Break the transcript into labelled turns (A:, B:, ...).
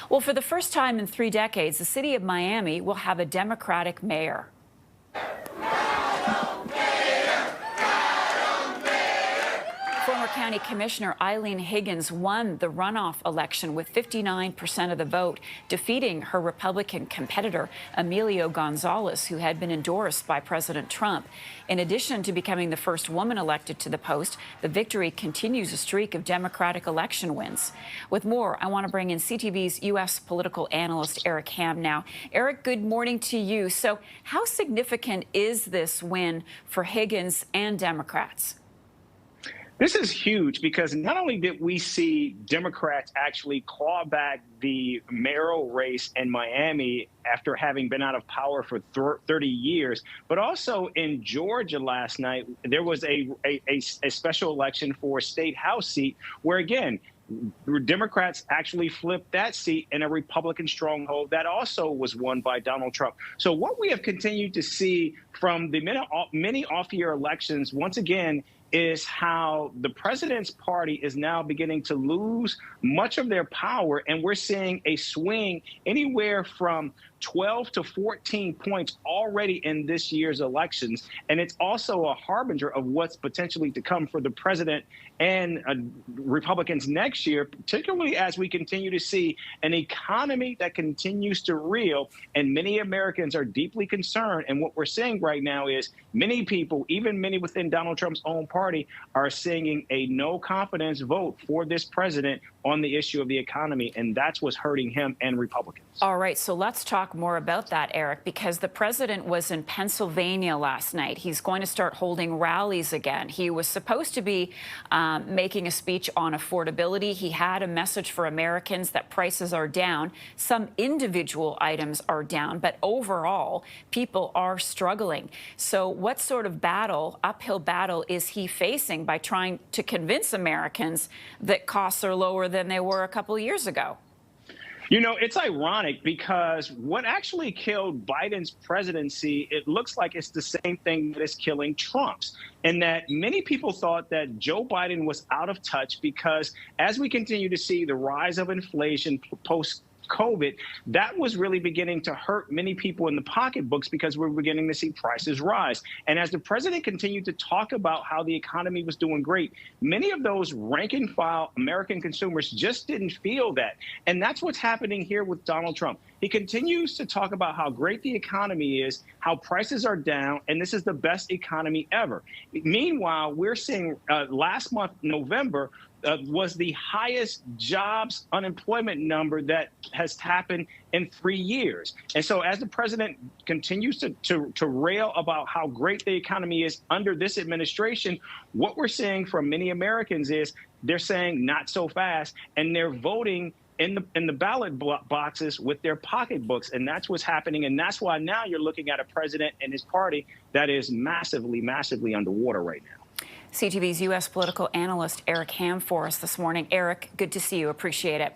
A: Well, for the first time in 3 decades, the city of Miami will have a Democratic mayor. Former County Commissioner Eileen Higgins won the runoff election with 59% of the vote, defeating her Republican competitor, Emilio Gonzalez, who had been endorsed by President Trump. In addition to becoming the first woman elected to the post, the victory continues a streak of Democratic election wins. With more, I want to bring in CTV's U.S. political analyst, Eric Ham now. Eric, good morning to you. So how significant is this win for Higgins and Democrats?
B: This is huge because not only did we see Democrats actually claw back the mayoral race in Miami after having been out of power for 30 years, but also in Georgia last night, there was a special election for a state house seat where, again, Democrats actually flipped that seat in a Republican stronghold that also was won by Donald Trump. So what we have continued to see from the many off-year elections, once again, is how the president's party is now beginning to lose much of their power. And we're seeing a swing anywhere from 12 to 14 points already in this year's elections. And it's also a harbinger of what's potentially to come for the president and Republicans next year, particularly as we continue to see an economy that continues to reel. And many Americans are deeply concerned. And what we're seeing right now is many people, even many within Donald Trump's own party, are seeing a no confidence vote for this president on the issue of the economy. And that's what's hurting him and Republicans.
A: All right, so let's talk more about that, Eric, because the president was in Pennsylvania last night. He's going to start holding rallies again. He was supposed to be making a speech on affordability. He had a message for Americans that prices are down. Some individual items are down, but overall, people are struggling. So what sort of uphill battle is he facing by trying to convince Americans that costs are lower than they were a couple of years ago?
B: You know, it's ironic because what actually killed Biden's presidency, it looks like it's the same thing that is killing Trump's, and that many people thought that Joe Biden was out of touch because as we continue to see the rise of inflation post-COVID, that was really beginning to hurt many people in the pocketbooks because we're beginning to see prices rise. And as the president continued to talk about how the economy was doing great, many of those rank and file American consumers just didn't feel that. And that's what's happening here with Donald Trump. He continues to talk about how great the economy is, how prices are down, and this is the best economy ever. Meanwhile, we're seeing last month, November, was the highest jobs unemployment number that has happened in 3 years. And so as the president continues to rail about how great the economy is under this administration, what we're seeing from many Americans is they're saying not so fast, and they're voting in the ballot boxes with their pocketbooks. And that's what's happening. And that's why now you're looking at a president and his party that is massively, massively underwater right now.
A: CTV's U.S. political analyst Eric Ham for us this morning. Eric, good to see you. Appreciate it.